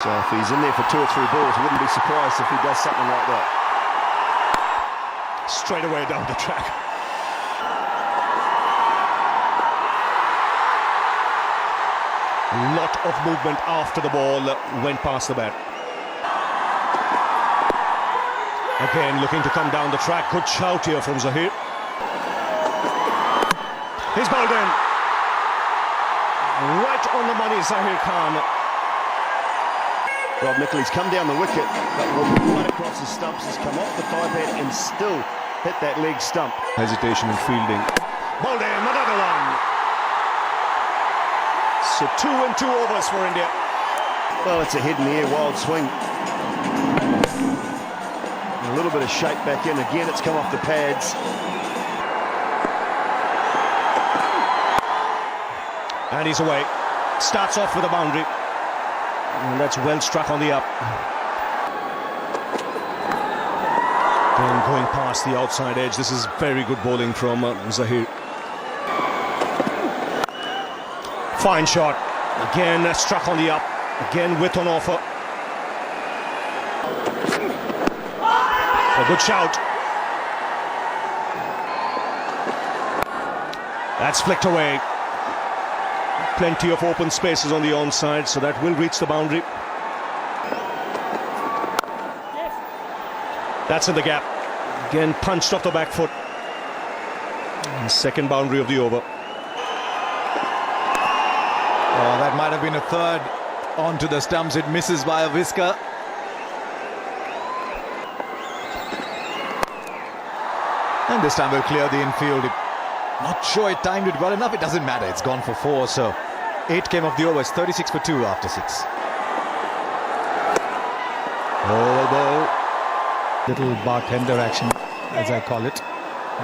So if he's in there for 2 or 3 balls, I wouldn't be surprised if he does something like that. Straight away down the track. A lot of movement after the ball went past the bat. Again, looking to come down the track. Good shout here from Zahir. He's bowled in. Right on the money, Zahir Khan. Rob Nicholls come down the wicket, but right across the stumps, has come off the thigh pad and still hit that leg stump. Hesitation in fielding. Bowled in, another one. So 2 and 2 overs for India. Well, it's a head in the air, wild swing. A little bit of shape back in. Again, it's come off the pads. And he's away. Starts off with a boundary. And that's well struck on the up. Then going past the outside edge. This is very good bowling from Zahir. Fine shot. Again struck on the up. Again width on offer. A good shout. That's flicked away. Plenty of open spaces on the onside, so that will reach the boundary. That's in the gap. Again punched off the back foot. And second boundary of the over. Oh, that might have been a third onto the stumps. It misses by a whisker. And this time we'll clear the infield. Not sure it timed it well enough. It doesn't matter. It's gone for 4, so 8 came off the overs. 36 for 2 after 6. Oh, ball. Little bartender action, as I call it.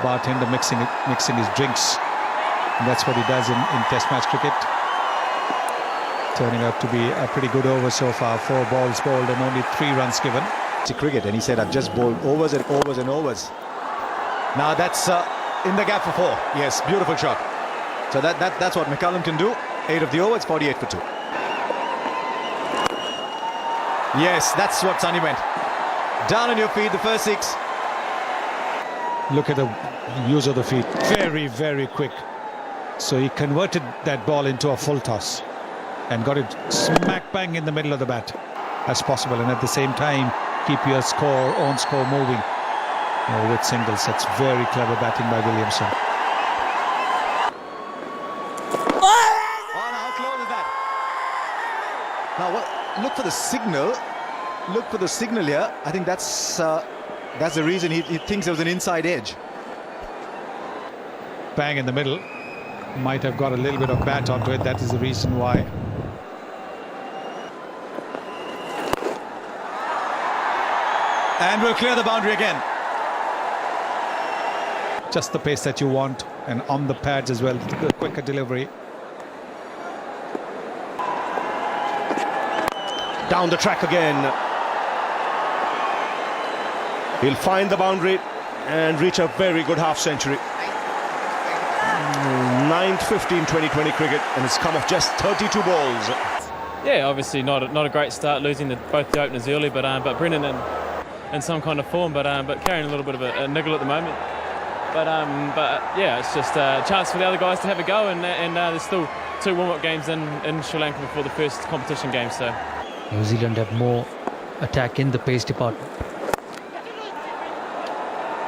Bartender mixing his drinks. And that's what he does in Test match cricket. Turning out to be a pretty good over so far. 4 balls bowled and only 3 runs given. To cricket, and he said, I've just bowled overs and overs and overs. Now that's in the gap for 4. Yes, beautiful shot. So that's what McCullum can do. 8 of the overs, 48 for 2. Yes, that's what Sunny went. Down on your feet, the first 6. Look at the use of the feet. Very, very quick. So he converted that ball into a full toss and got it smack bang in the middle of the bat as possible, and at the same time keep your own score moving with singles. That's very clever batting by Williamson. How close is that? Now look for the signal. Look for the signal here. I think that's the reason he thinks there was an inside edge. Bang in the middle. Might have got a little bit of bat onto it. That is the reason why. And we'll clear the boundary again. Just the pace that you want, and on the pads as well. Quicker delivery. Down the track again. He'll find the boundary and reach a very good half-century. 9th 2020 cricket, and it's come off just 32 balls. Yeah, obviously not a great start, losing both the openers early, but Brennan in some kind of form, but carrying a little bit of a niggle at the moment. But yeah, it's just a chance for the other guys to have a go, and there's still 2 warm-up games in Sri Lanka before the first competition game. So New Zealand have more attack in the pace department.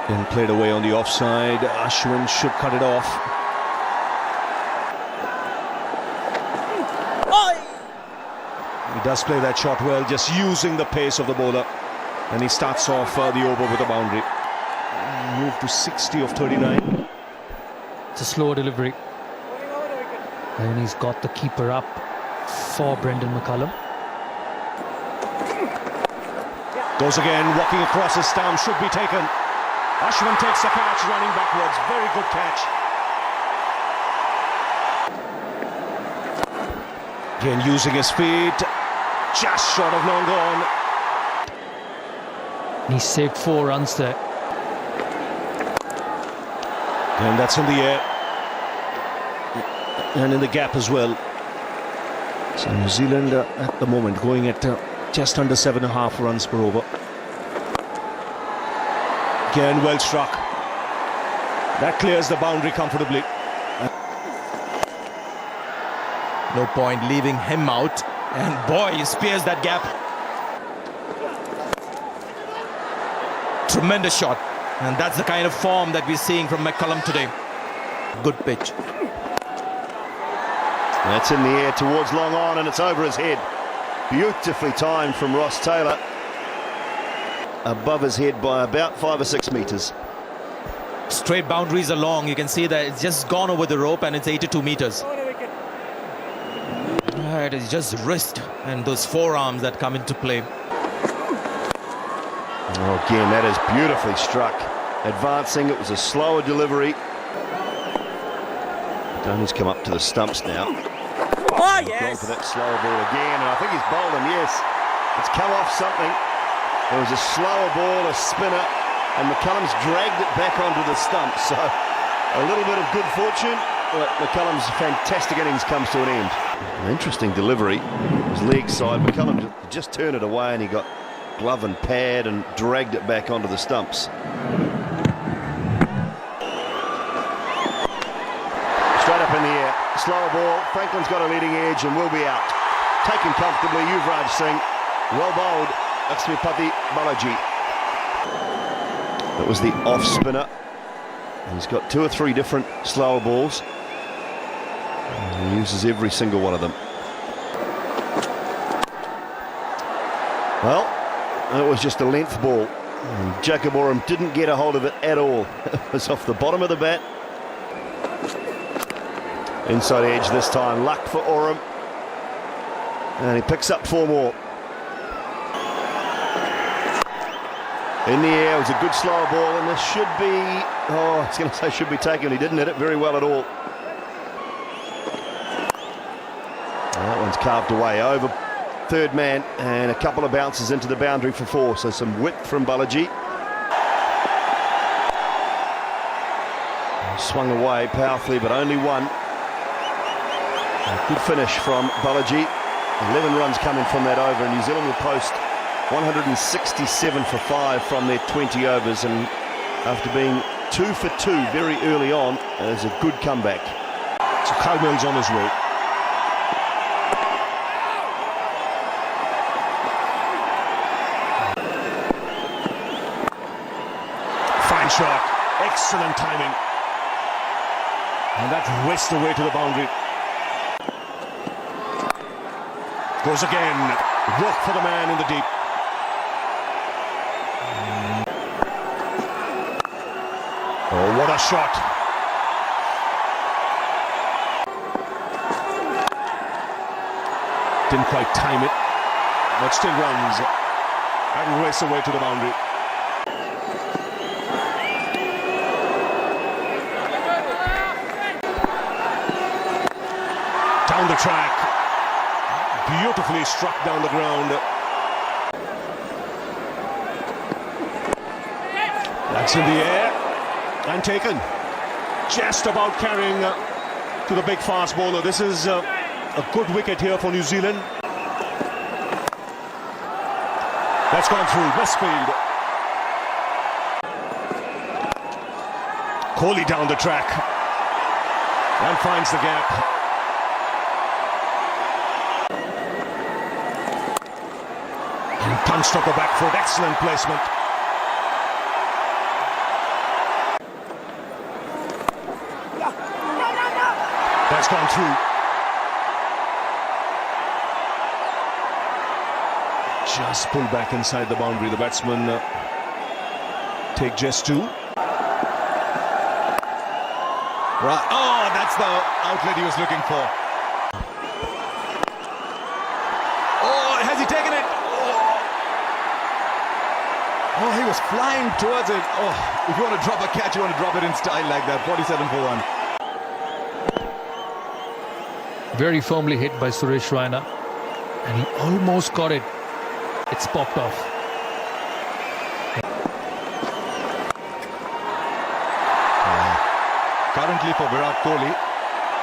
Then played away on the offside. Ashwin should cut it off. He does play that shot well, just using the pace of the bowler. And he starts off the over with a boundary. Move to 60 of 39. It's a slow delivery. And he's got the keeper up for Brendan McCullum. Goes again, walking across his stump, should be taken. Ashwin takes the catch, running backwards. Very good catch. Again, using his feet. Just short of long gone. He saved 4 runs there. And that's in the air. And in the gap as well. So New Zealand at the moment going at just under 7.5 runs per over. Again, well struck. That clears the boundary comfortably. No point leaving him out. And boy, he spears that gap. Tremendous shot. And that's the kind of form that we're seeing from McCullum today. Good pitch. That's in the air towards long on, and it's over his head. Beautifully timed from Ross Taylor. Above his head by about 5 or 6 metres. Straight boundaries along. You can see that it's just gone over the rope and it's 82 metres. It is just wrist and those forearms that come into play. Oh, again, that is beautifully struck. Advancing, it was a slower delivery. Donny's come up to the stumps now. Oh, Gone for that slower ball again, and I think he's bowled him, yes. It's come off something. There was a slower ball, a spinner, and McCullum's dragged it back onto the stumps. So a little bit of good fortune, but McCullum's fantastic innings comes to an end. An interesting delivery. His leg side, McCullum just turned it away and he got glove and pad and dragged it back onto the stumps. Straight up in the air, slower ball. Franklin's got a leading edge and will be out. Taken comfortably, Yuvraj Singh. Well bowled, Lakshmipati Balaji. That was the off spinner. He's got 2 or 3 different slower balls. And he uses every single one of them. Well, it was just a length ball. And Jacob Oram didn't get a hold of it at all. It was off the bottom of the bat. Inside edge this time, luck for Oram. And he picks up 4 more. In the air, it was a good slower ball, and this should be, I was going to say should be taken. He didn't hit it very well at all. That one's carved away over third man, and a couple of bounces into the boundary for 4. So some width from Balaji. Swung away powerfully, but only 1. A good finish from Balaji. 11 runs coming from that over, and New Zealand will post 167 for 5 from their 20 overs, and after being 2 for 2 very early on, there's a good comeback. So Caldwell's on his way. Fine shot, excellent timing, and that wrests away to the boundary. Goes again, work for the man in the deep. Oh, what a shot. Didn't quite time it, but still runs and race away to the boundary. Down the track, beautifully struck down the ground. That's in the air and taken. Just about carrying to the big fast bowler. This is a good wicket here for New Zealand. That's gone through, Westfield. Kohli down the track and finds the gap. And punched up the back foot, excellent placement. That's gone through. Just pulled back inside the boundary. The batsman take just 2. Right. Oh, that's the outlet he was looking for. Oh, has he taken it? Oh, he was flying towards it. Oh, if you want to drop a catch, you want to drop it in style like that. 47 for 1. Very firmly hit by Suresh Raina, and he almost got it. It's popped off. Currently for Virat Kohli,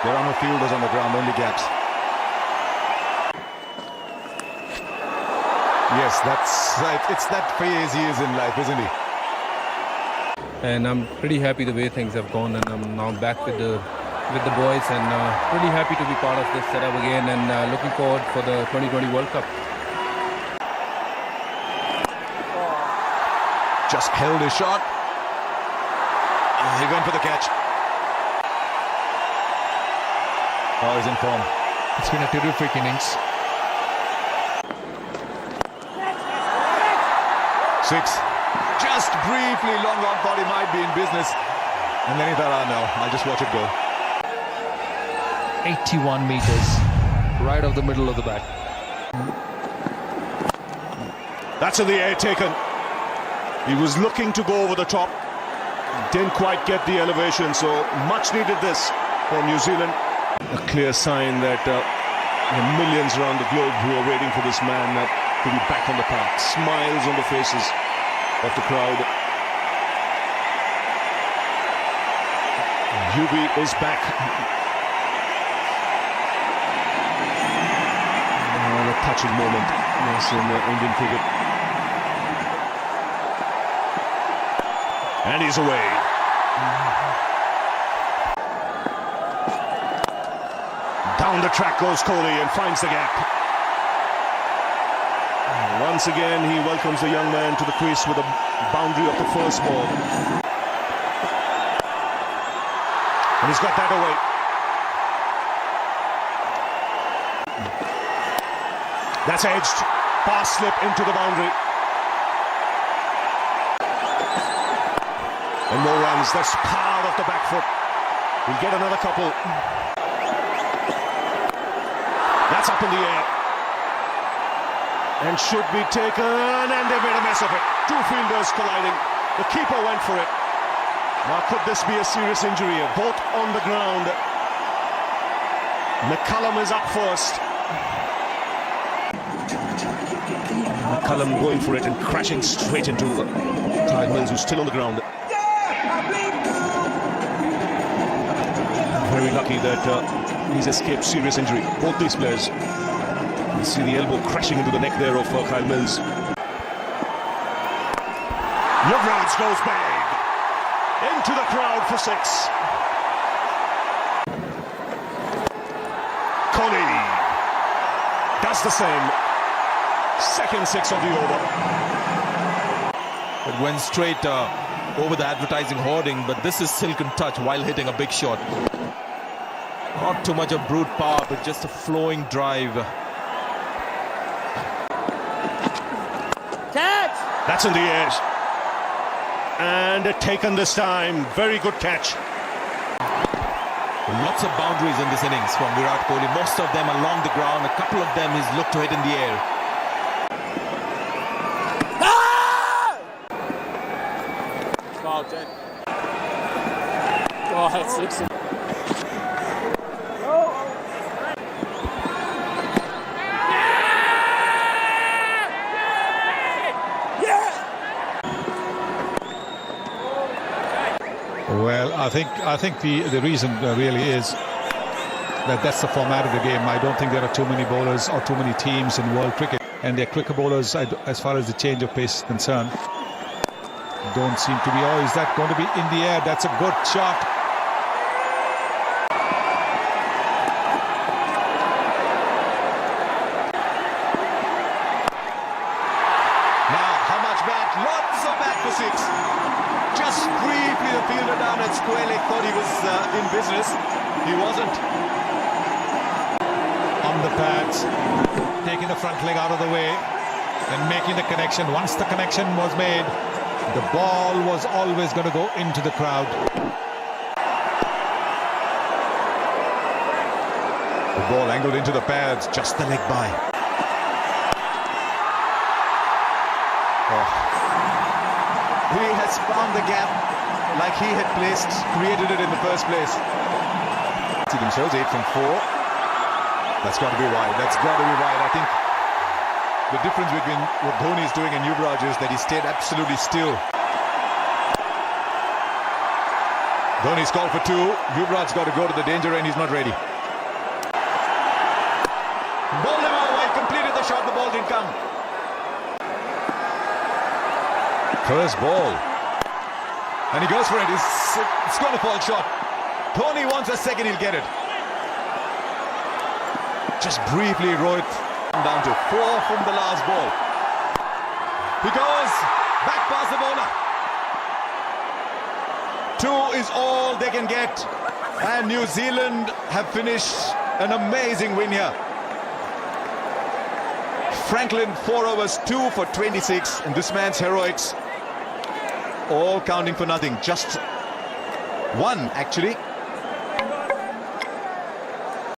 there are no fielders on the ground, only gaps. Yes, that's right. It's that phase he is in life, isn't he? And I'm pretty happy the way things have gone, and I'm now back with the boys, and pretty happy to be part of this setup again, and looking forward for the 2020 World Cup. Just held his shot. He went for the catch. Oh, he's in form. It's been a terrific innings. 6. Just briefly, long on, thought he might be in business. And then he thought, oh no, I'll just watch it go. 81 meters, right off the middle of the bat. That's in the air taken. He was looking to go over the top. Didn't quite get the elevation, so much needed this for New Zealand. A clear sign that there are millions around the globe who are waiting for this man to be back on the park. Smiles on the faces of the crowd. Yubi is back. A touching moment, yes, in Indian cricket. And he's away. Down the track goes Kohli and finds the gap. Once again, he welcomes the young man to the crease with a boundary of the first ball. And he's got that away. That's edged. Pass slip into the boundary. And more runs. That's power of the back foot. We'll get another couple. That's up in the air. And should be taken, and they made a mess of it. Two fielders colliding. The keeper went for it. Now could this be a serious injury? Both on the ground. McCullum is up first. McCullum going for it and crashing straight into Kyle Mills, who's still on the ground. Very lucky that he's escaped serious injury. Both these players. You see the elbow crashing into the neck there of Kyle Mills. Yuvraj goes bang. Into the crowd for 6. Kohli does the same. Second 6 of the over. It went straight over the advertising hoarding, but this is silken touch while hitting a big shot. Not too much of brute power, but just a flowing drive. Catch! That's in the air. And taken this time. Very good catch. Lots of boundaries in this innings from Virat Kohli. Most of them along the ground. A couple of them he's looked to hit in the air. Oh, dead. Oh, that's 6. Well, I think the reason really is that that's the format of the game. I don't think there are too many bowlers or too many teams in world cricket, and they're quicker bowlers as far as the change of pace is concerned. Don't seem to be. Oh, is that going to be in the air? That's a good shot. Now, how much back? Lots of back for 6. Just briefly, the fielder down at square leg thought he was in business. He wasn't. On the pads, taking the front leg out of the way and making the connection. Once the connection was made, the ball was always going to go into the crowd. The ball angled into the pads, just the leg by. Oh. He has found the gap like he had created it in the first place. See themselves 8 from 4. That's got to be wide. That's got to be wide. I think the difference between what Dhoni is doing and Yuvraj is that he stayed absolutely still. Dhoni's called for 2. Yuvraj's got to go to the danger and he's not ready. Bowled him out, completed the shot, the ball didn't come. First ball. And he goes for it. It's going to fall short. Tony wants a second, he'll get it. Just briefly, Rohit down to 4 from the last ball. He goes back past the bowler. 2 is all they can get. And New Zealand have finished an amazing win here. Franklin 4 overs, 2 for 26, and this man's heroics all counting for nothing. Just 1 actually.